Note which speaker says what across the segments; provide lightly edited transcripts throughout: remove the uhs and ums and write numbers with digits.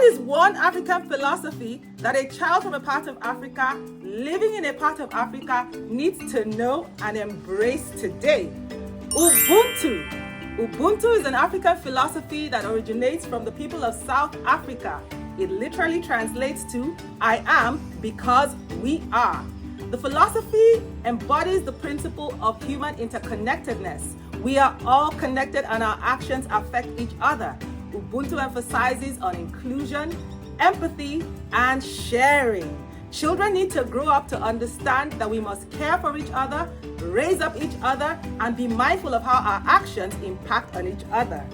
Speaker 1: What is one African philosophy that a child from a part of Africa, living in a part of Africa, needs to know and embrace today? Ubuntu. Ubuntu is an African philosophy that originates from the people of South Africa. It literally translates to, I am because we are. The philosophy embodies the principle of human interconnectedness. We are all connected and our actions affect each other. Ubuntu emphasizes on inclusion, empathy, and sharing. Children need to grow up to understand that we must care for each other, raise up each other, and be mindful of how our actions impact on each other.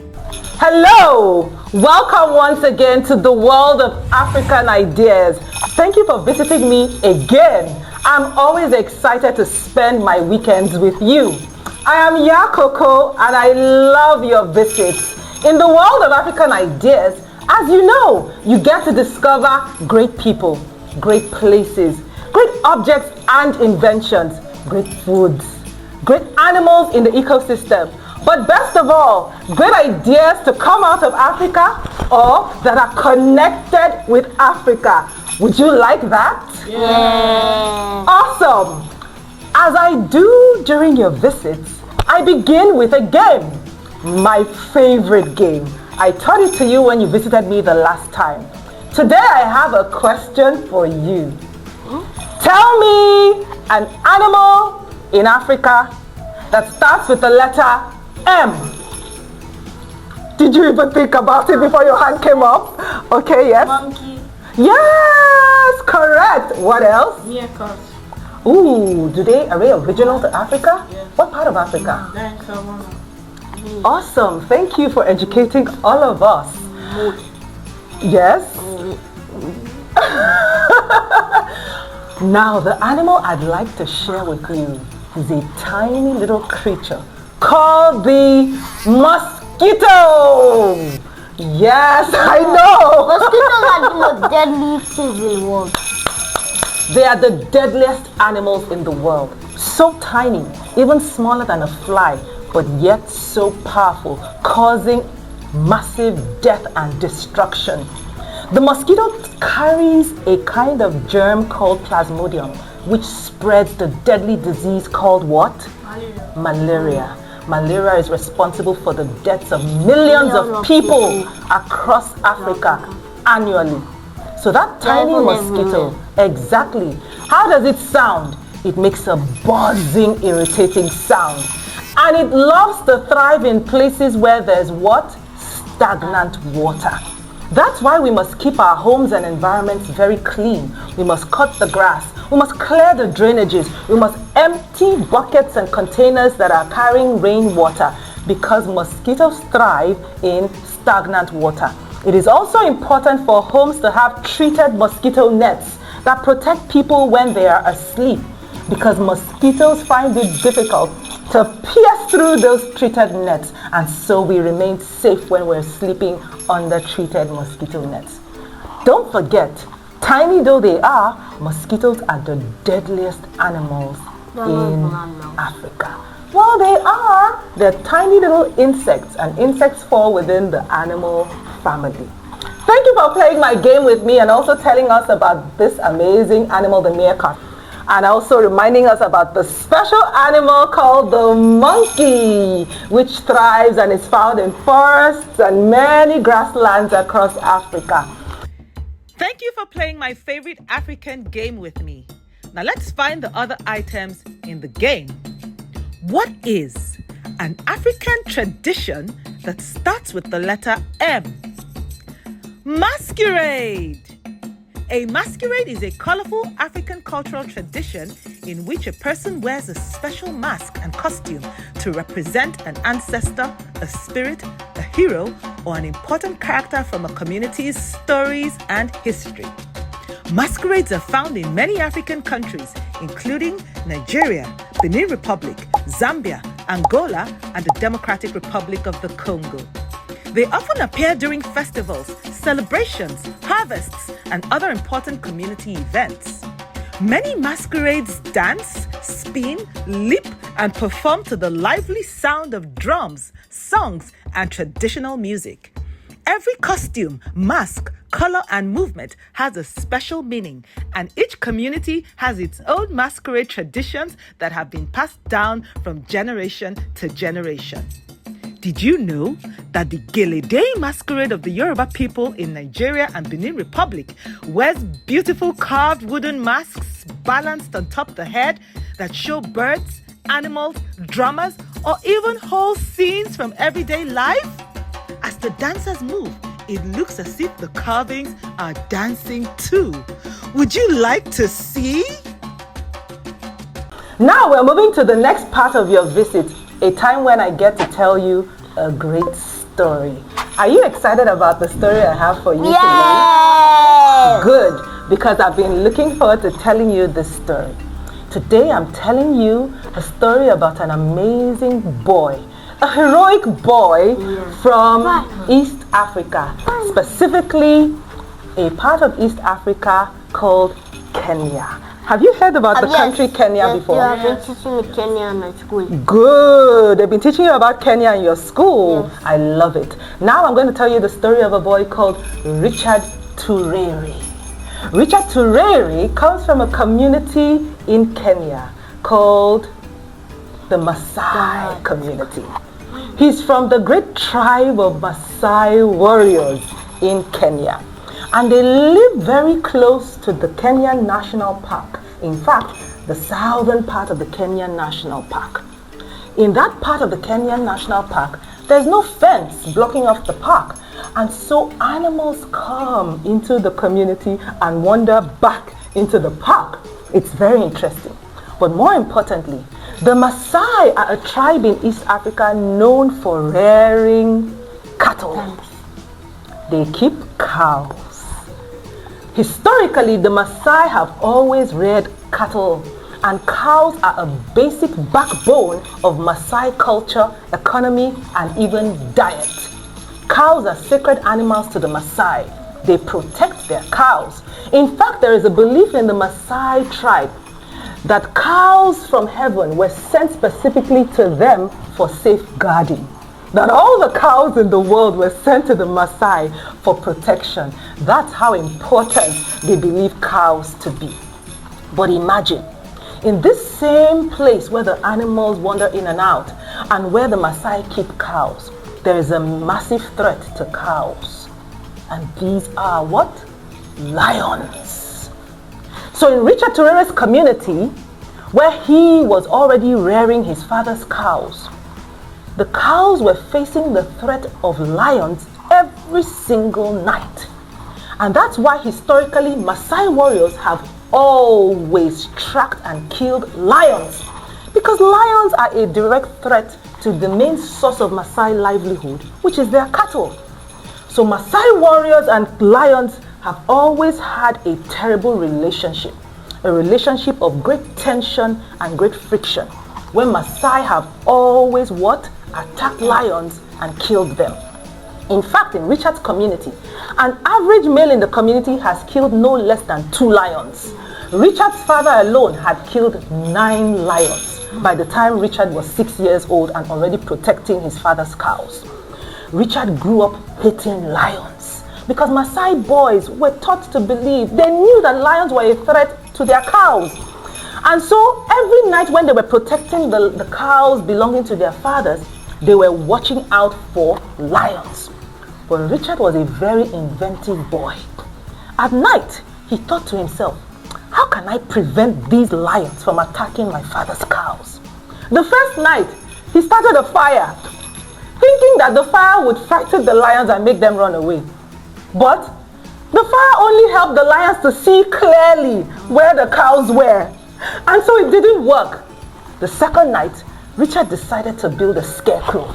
Speaker 2: Hello! Welcome once again to the world of African ideas. Thank you for visiting me again. I'm always excited to spend my weekends with you. I am Koko and I love your visits. In the world of African ideas, as you know, you get to discover great people, great places, great objects and inventions, great foods, great animals in the ecosystem, but best of all, great ideas to come out of Africa or that are connected with Africa. Would you like that?
Speaker 3: Yeah.
Speaker 2: Awesome! As I do during your visits, I begin with a game. My favorite game. I taught it to you when you visited me the last time. Today I have a question for you. Tell me an animal in Africa that starts with the letter M. Did you even think about it before your hand came up? Okay, yes?
Speaker 3: Monkey.
Speaker 2: Yes, correct. What else?
Speaker 3: Meerkat.
Speaker 2: Ooh, are they original to Africa?
Speaker 3: Yes.
Speaker 2: What part of Africa?
Speaker 3: Then Savannah.
Speaker 2: Awesome. Thank you for educating all of us. Yes? Now, the animal I'd like to share with you is a tiny little creature called the mosquito. Yes, I know.
Speaker 3: Mosquitoes are the most deadly things in the world.
Speaker 2: They are the deadliest animals in the world. So tiny, even smaller than a fly, but yet so powerful, causing massive death and destruction. The mosquito carries a kind of germ called Plasmodium, which spreads the deadly disease called what? Malaria. Malaria is responsible for the deaths of millions of people across Africa annually. So that tiny mosquito, exactly. How does it sound? It makes a buzzing, irritating sound. And it loves to thrive in places where there's what? Stagnant water. That's why we must keep our homes and environments very clean. We must cut the grass. We must clear the drainages. We must empty buckets and containers that are carrying rainwater because mosquitoes thrive in stagnant water. It is also important for homes to have treated mosquito nets that protect people when they are asleep because mosquitoes find it difficult to pierce through those treated nets, and so we remain safe when we're sleeping under treated mosquito nets. Don't forget, tiny though they are, mosquitoes are the deadliest animals in Africa. Well, they are. They're tiny little insects, and insects fall within the animal family. Thank you for playing my game with me and also telling us about this amazing animal, the meerkat. And also reminding us about the special animal called the monkey, which thrives and is found in forests and many grasslands across Africa.
Speaker 1: Thank you for playing my favorite African game with me. Now let's find the other items in the game. What is an African tradition that starts with the letter M? Masquerade. A masquerade is a colorful African cultural tradition in which a person wears a special mask and costume to represent an ancestor, a spirit, a hero, or an important character from a community's stories and history. Masquerades are found in many African countries, including Nigeria, Benin Republic, Zambia, Angola, and the Democratic Republic of the Congo. They often appear during festivals, celebrations, harvests, and other important community events. Many masquerades dance, spin, leap, and perform to the lively sound of drums, songs, and traditional music. Every costume, mask,
Speaker 2: color and movement has a special meaning, and each community has its own masquerade traditions that have been passed down from generation to generation. Did you know that the Gelede masquerade of the Yoruba people in Nigeria and Benin Republic wears beautiful carved wooden masks balanced on top of the head that show birds, animals, drummers, or even whole scenes from everyday life? As the dancers move, it looks as if the carvings are dancing too. Would you like to see?
Speaker 4: Now we're moving to the next part of your visit, a time when I get to tell you a great story. Are you excited about the story I have for you today? Good, because I've been looking forward to telling you this story. Today I'm telling you a story about an amazing boy, a heroic boy from East Africa, specifically a part of East Africa called Kenya. Have you heard about the country Kenya before?
Speaker 3: Yeah, I've been teaching me Kenya in my school.
Speaker 4: Good. They've been teaching you about Kenya in your school.
Speaker 3: Yes.
Speaker 4: I love it. Now I'm going to tell you the story of a boy called Richard Turere. Richard Turere comes from a community in Kenya called the Maasai community. He's from the great tribe of Massai Warriors in Kenya. And they live very close to the Kenyan National Park. In fact, the southern part of the Kenyan National Park. In that part of the Kenyan National Park, there's no fence blocking off the park. And so animals come into the community and wander back into the park. It's very interesting. But more importantly, the Maasai are a tribe in East Africa known for rearing cattle. They keep cows. Historically, the Maasai have always reared cattle, and cows are a basic backbone of Maasai culture, economy, and even diet. Cows are sacred animals to the Maasai. They protect their cows. In fact, there is a belief in the Maasai tribe that cows from heaven were sent specifically to them for safeguarding. That all the cows in the world were sent to the Maasai for protection. That's how important they believe cows to be. But imagine, in this same place where the animals wander in and out and where the Maasai keep cows, there is a massive threat to cows. And these are what? Lions. So in Richard Turere's community, where he was already rearing his father's cows, the cows were facing the threat of lions every single night. And that's why historically Maasai warriors have always tracked and killed lions. Because lions are a direct threat to the main source of Maasai livelihood, which is their cattle. So Maasai warriors and lions have always had a terrible relationship. A relationship of great tension and great friction. When Maasai have always what? Attacked lions and killed them. In fact, in Richard's community, an average male in the community has killed no less than 2 lions. Richard's father alone had killed 9 lions by the time Richard was 6 years old and already protecting his father's cows. Richard grew up hating lions because Maasai boys were taught to believe, they knew that lions were a threat to their cows. And so every night when they were protecting the cows belonging to their fathers, they were watching out for lions. But Richard was a very inventive boy. At night, he thought to himself, how can I prevent these lions from attacking my father's cows? The first night, he started a fire, thinking that the fire would frighten the lions and make them run away. But the fire only helped the lions to see clearly where the cows were. And so it didn't work. The second night, Richard decided to build a scarecrow.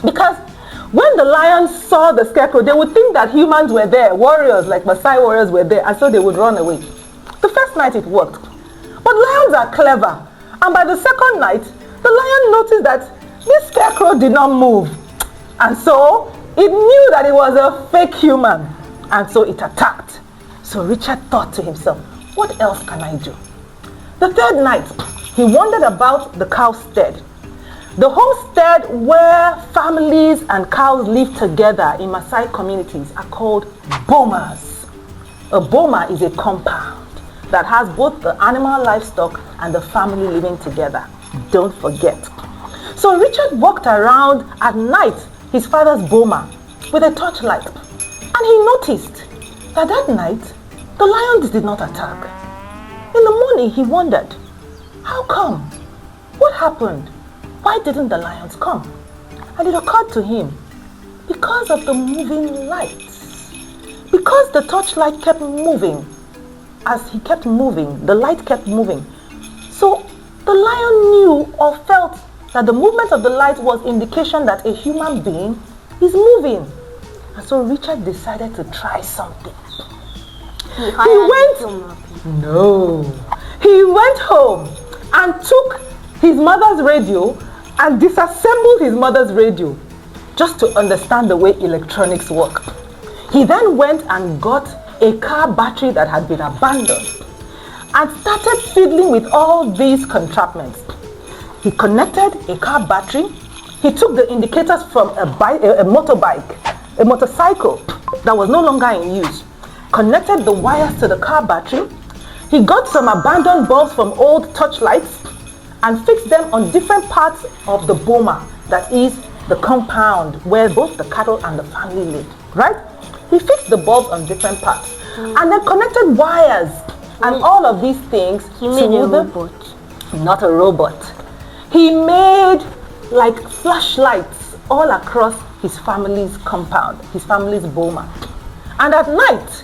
Speaker 4: Because when the lions saw the scarecrow, they would think that humans were there, warriors like Maasai warriors were there, and so they would run away. The first night it worked. But lions are clever. And by the second night, the lion noticed that this scarecrow did not move. And so it knew that it was a fake human. And so it attacked. So Richard thought to himself, what else can I do? The third night, he wandered about the cow stead. The homestead where families and cows live together in Maasai communities are called bomas. A boma is a compound that has both the animal livestock and the family living together. Don't forget. So Richard walked around at night his father's boma with a torchlight, and he noticed that night the lions did not attack. In the morning he wondered, how come? What happened? Why didn't the lions come? And it occurred to him, because of the moving lights. Because the torchlight kept moving. As he kept moving, the light kept moving. So the lion knew or felt that the movement of the light was indication that a human being is moving. And so Richard decided to try something. He went home and took his mother's radio and disassembled his mother's radio just to understand the way electronics work. He then went and got a car battery that had been abandoned and started fiddling with all these contraptions. He connected a car battery. He took the indicators from a motorcycle that was no longer in use, connected the wires to the car battery. He got some abandoned bulbs from old torchlights and fixed them on different parts of the boma, that is the compound where both the cattle and the family lived, right? He fixed the bulbs on different parts and then connected wires and all of these things.
Speaker 3: He made a robot.
Speaker 4: Not a robot. He made like flashlights all across his family's compound, his family's boma. And at night,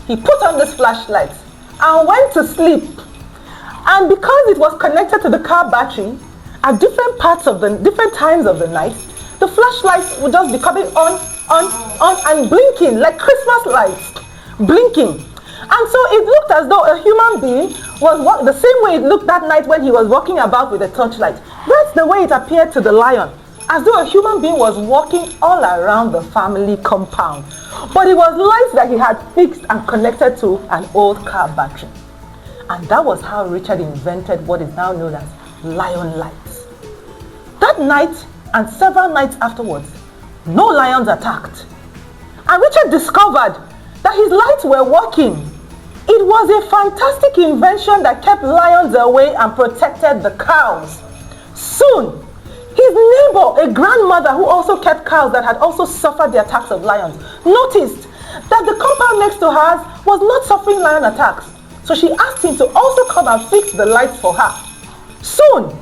Speaker 4: he put on this flashlight and went to sleep. And because it was connected to the car battery, at different times of the night, the flashlights would just be coming on and blinking like Christmas lights, blinking. And so it looked as though a human being was the same way it looked that night when he was walking about with a torchlight. That's the way it appeared to the lion, as though a human being was walking all around the family compound. But it was lights that he had fixed and connected to an old car battery. And that was how Richard invented what is now known as lion lights. That night and several nights afterwards, no lions attacked. And Richard discovered that his lights were working. It was a fantastic invention that kept lions away and protected the cows. Soon, his neighbor, a grandmother who also kept cows that had also suffered the attacks of lions, noticed that the compound next to hers was not suffering lion attacks. So she asked him to also come and fix the lights for her. Soon,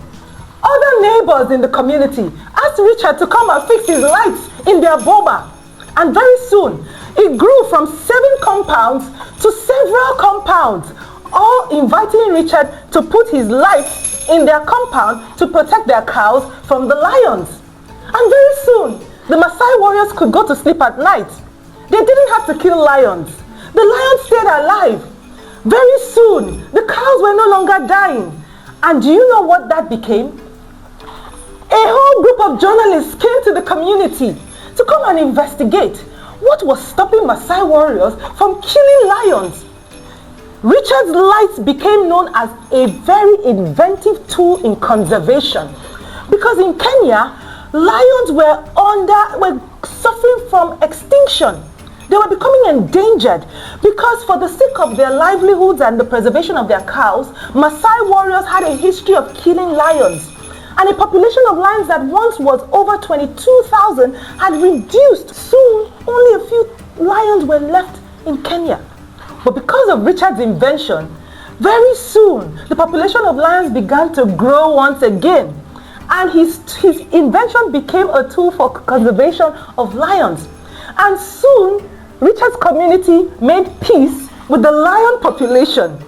Speaker 4: other neighbors in the community asked Richard to come and fix his lights in their boma. And very soon, it grew from 7 compounds to several compounds, all inviting Richard to put his lights in their compound to protect their cows from the lions. And very soon, the Massai Warriors could go to sleep at night. They didn't have to kill lions. The lions stayed alive. Very soon, the cows were no longer dying. And do you know what that became? A whole group of journalists came to the community to come and investigate what was stopping Maasai warriors from killing lions. Richard's lights became known as a very inventive tool in conservation, because in Kenya, lions were suffering from extinction. They were becoming endangered because, for the sake of their livelihoods and the preservation of their cows, Maasai warriors had a history of killing lions. And a population of lions that once was over 22,000 had reduced. Soon, only a few lions were left in Kenya. But because of Richard's invention, very soon the population of lions began to grow once again. And his invention became a tool for conservation of lions. And soon, Richard's community made peace with the lion population.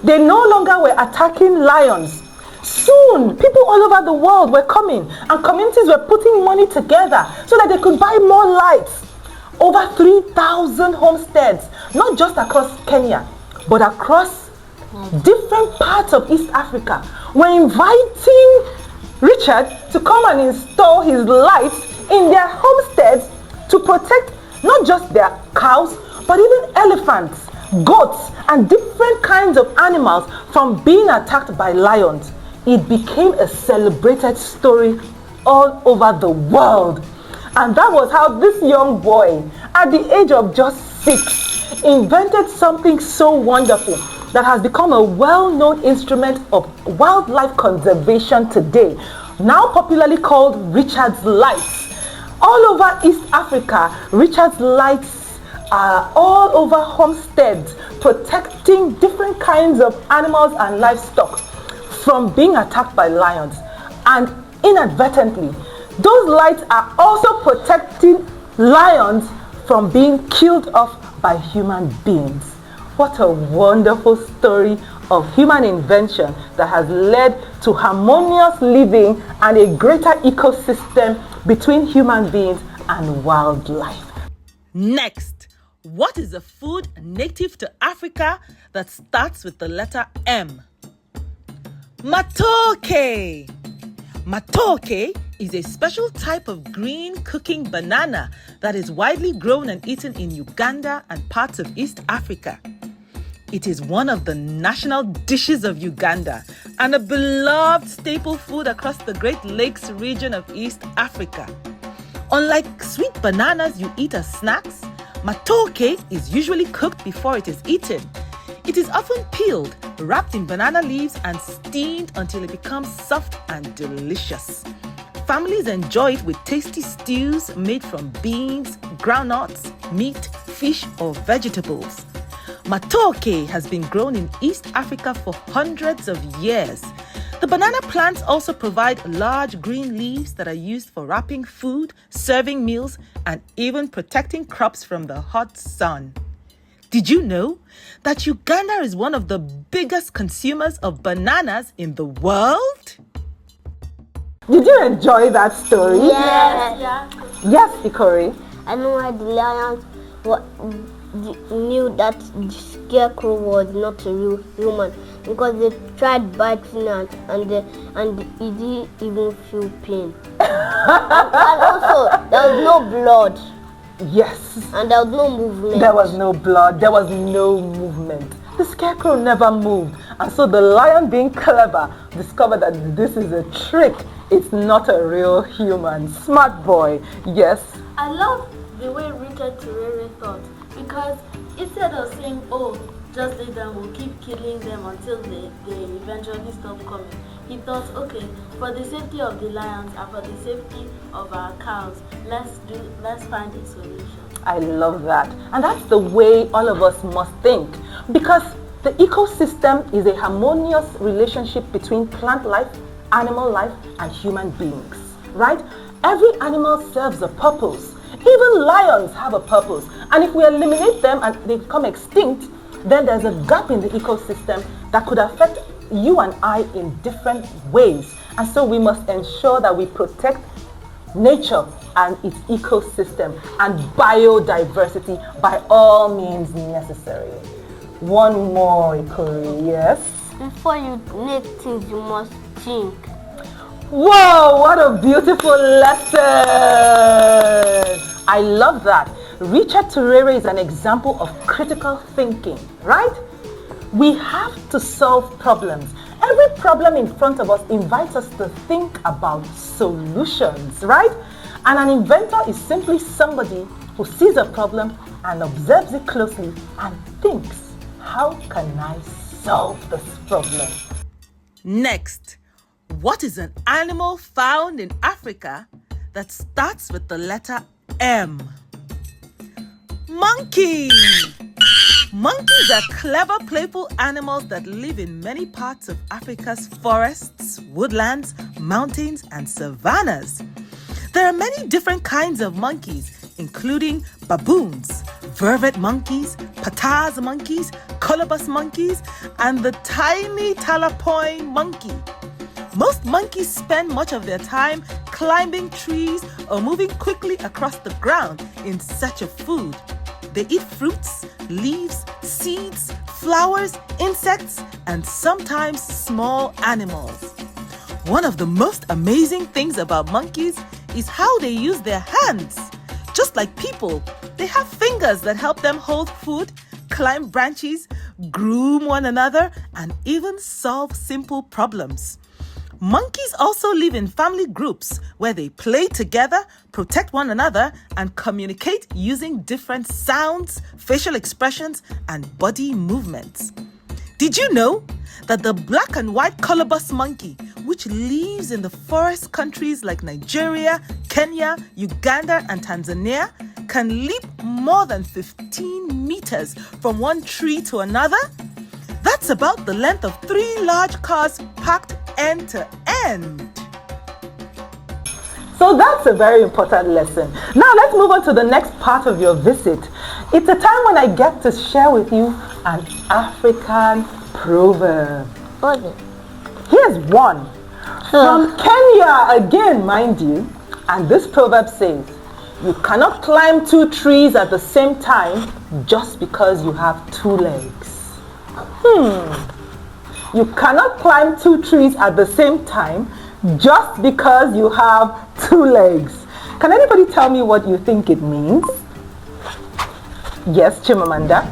Speaker 4: They no longer were attacking lions. Soon, people all over the world were coming, and communities were putting money together so that they could buy more lights. Over 3,000 homesteads, not just across Kenya, but across different parts of East Africa, were inviting Richard to come and install his lights in their homesteads to protect not just their cows, but even elephants, goats, and different kinds of animals from being attacked by lions. It became a celebrated story
Speaker 2: all over the world. And that was how this young boy, at the age of just 6, invented something so wonderful that has become a well-known instrument of wildlife conservation today, now popularly called Richard's lights. All over East Africa, Richard's lights are all over homesteads, protecting different kinds of animals and livestock from being attacked by lions. And inadvertently, those lights are also protecting lions from being killed off by human beings. What a wonderful story of human invention that has led to harmonious living and a greater ecosystem between human beings and wildlife.
Speaker 1: Next, what is a food native to Africa that starts with the letter M? Matoke. Matoke is a special type of green cooking banana that is widely grown and eaten in Uganda and parts of East Africa. It is one of the national dishes of Uganda and a beloved staple food across the Great Lakes region of East Africa. Unlike sweet bananas you eat as snacks, matoke is usually cooked before it is eaten. It is often peeled, wrapped in banana leaves and steamed until it becomes soft and delicious. Families enjoy it with tasty stews made from beans, groundnuts, meat, fish or vegetables. Matoke has been grown in East Africa for hundreds of years. The banana plants also provide large green leaves that are used for wrapping food, serving meals, and even protecting crops from the hot sun. Did you know that Uganda is one of the biggest consumers of bananas in the world?
Speaker 2: Did you enjoy that story?
Speaker 3: Yes.
Speaker 2: Yes, Ikori.
Speaker 3: I know why the lions knew that the scarecrow was not a real human, because they tried biting it and it didn't even feel pain. and also, there was no blood.
Speaker 2: Yes.
Speaker 3: And there was no movement.
Speaker 2: There was no blood. There was no movement. The scarecrow never moved. And so the lion, being clever, discovered that this is a trick. It's not a real human. Smart boy. Yes.
Speaker 5: I love the way Richard Turere thought, because instead of saying, oh, just let them, we'll keep killing them until they eventually stop coming, he thought, okay, for the safety of the lions and for the safety of our cows, let's find a solution.
Speaker 2: I love that. And that's the way all of us must think, because the ecosystem is a harmonious relationship between plant life, animal life, and human beings, right? Every animal serves a purpose. Even lions have a purpose. And if we eliminate them and they become extinct, then there's a gap in the ecosystem that could affect you and I in different ways. And so we must ensure that we protect nature and its ecosystem and biodiversity by all means necessary. One more, Ikori, yes?
Speaker 3: Before you make things, you must think.
Speaker 2: Whoa, what a beautiful lesson! I love that. Richard Turere is an example of critical thinking, right? We have to solve problems. Every problem in front of us invites us to think about solutions, right? And an inventor is simply somebody who sees a problem and observes it closely and thinks, how can I solve this problem?
Speaker 1: Next, what is an animal found in Africa that starts with the letter M? Monkey! Monkeys are clever, playful animals that live in many parts of Africa's forests, woodlands, mountains, and savannas. There are many different kinds of monkeys, including baboons, vervet monkeys, pataz monkeys, colobus monkeys, and the tiny talapoin monkey. Most monkeys spend much of their time climbing trees or moving quickly across the ground in search of food. They eat fruits, leaves, seeds, flowers, insects, and sometimes small animals. One of the most amazing things about monkeys is how they use their hands. Just like people, they have fingers that help them hold food, climb branches, groom one another, and even solve simple problems. Monkeys also live in family groups where they play together, protect one another, and communicate using different sounds, facial expressions, and body movements. Did you know that the black and white colobus monkey, which lives in the forest countries like Nigeria, Kenya, Uganda, and Tanzania, can leap more than 15 meters from one tree to another? That's about the length of 3 large cars packed end to end.
Speaker 2: So that's a very important lesson. Now let's move on to the next part of your visit. It's a time when I get to share with you an African proverb.
Speaker 3: Okay.
Speaker 2: Here's one. From Kenya again, mind you. And this proverb says, you cannot climb 2 trees at the same time just because you have 2 legs. You cannot climb 2 trees at the same time just because you have 2 legs. Can anybody tell me what you think it means? Yes, Chimamanda?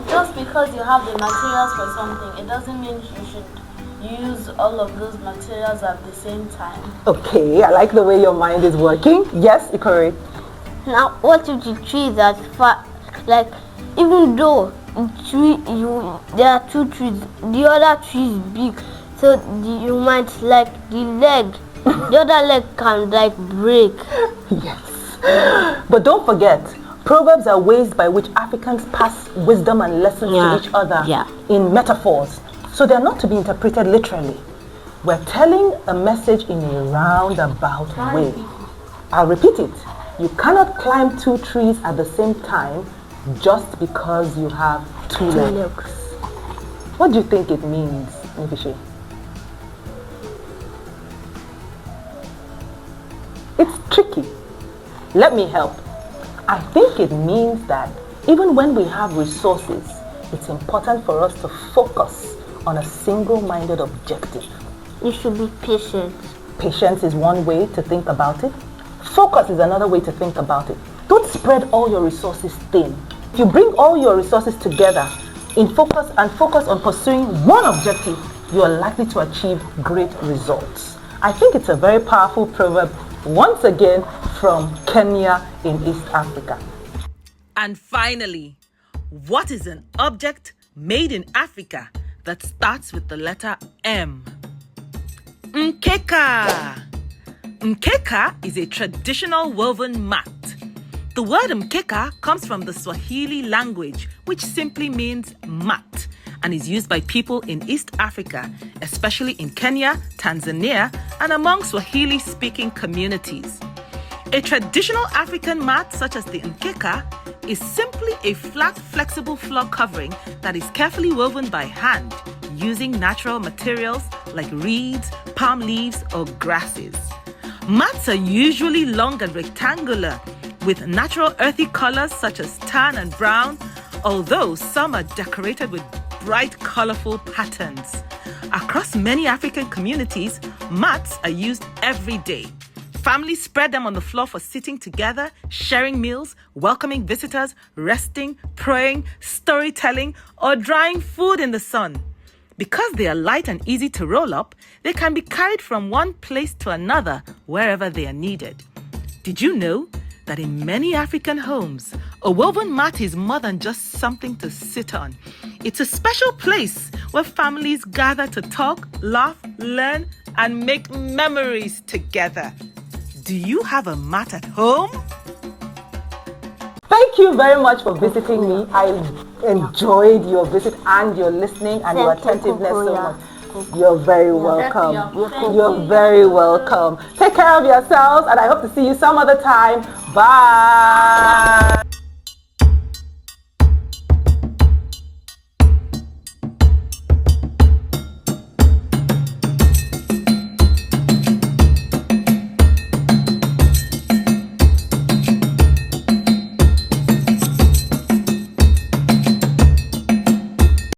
Speaker 5: Just because you have the materials for something, it doesn't mean you should use all of those materials at the same time.
Speaker 2: Okay, I like the way your mind is working. Yes, Ikori?
Speaker 3: Now, what if the trees are far, like, even though there are 2 trees, the other tree is big, so you might like the leg, the other leg can like break.
Speaker 2: Yes. But don't forget, proverbs are ways by which Africans pass wisdom and lessons to each other in metaphors. So they're not to be interpreted literally. We're telling a message in a roundabout way. I'll repeat it. You cannot climb 2 trees at the same time just because you have 2 legs. What do you think it means, Nifishi? It's tricky. Let me help. I think it means that even when we have resources, it's important for us to focus on a single-minded objective.
Speaker 3: You should be patient.
Speaker 2: Patience is one way to think about it. Focus is another way to think about it. Don't spread all your resources thin. If you bring all your resources together in focus on pursuing one objective, you are likely to achieve great results. I think it's a very powerful proverb, once again from Kenya in East Africa.
Speaker 1: And finally, what is an object made in Africa that starts with the letter M? Mkeka. Mkeka is a traditional woven mat. The word mkeka comes from the Swahili language, which simply means mat, and is used by people in East Africa, especially in Kenya, Tanzania, and among Swahili-speaking communities. A traditional African mat, such as the mkeka, is simply a flat, flexible floor covering that is carefully woven by hand, using natural materials like reeds, palm leaves, or grasses. Mats are usually long and rectangular, with natural earthy colors such as tan and brown, although some are decorated with bright, colorful patterns. Across many African communities, mats are used every day. Families spread them on the floor for sitting together, sharing meals, welcoming visitors, resting, praying, storytelling, or drying food in the sun. Because they are light and easy to roll up, they can be carried from one place to another wherever they are needed. Did you know that in many African homes, a woven mat is more than just something to sit on? It's a special place where families gather to talk, laugh, learn, and make memories together. Do you have a mat at home?
Speaker 2: Thank you very much for visiting me. I enjoyed your visit and your listening and your attentiveness so much. You're very welcome. You're very welcome. Take care of yourselves, and I hope to see you some other time. Bye.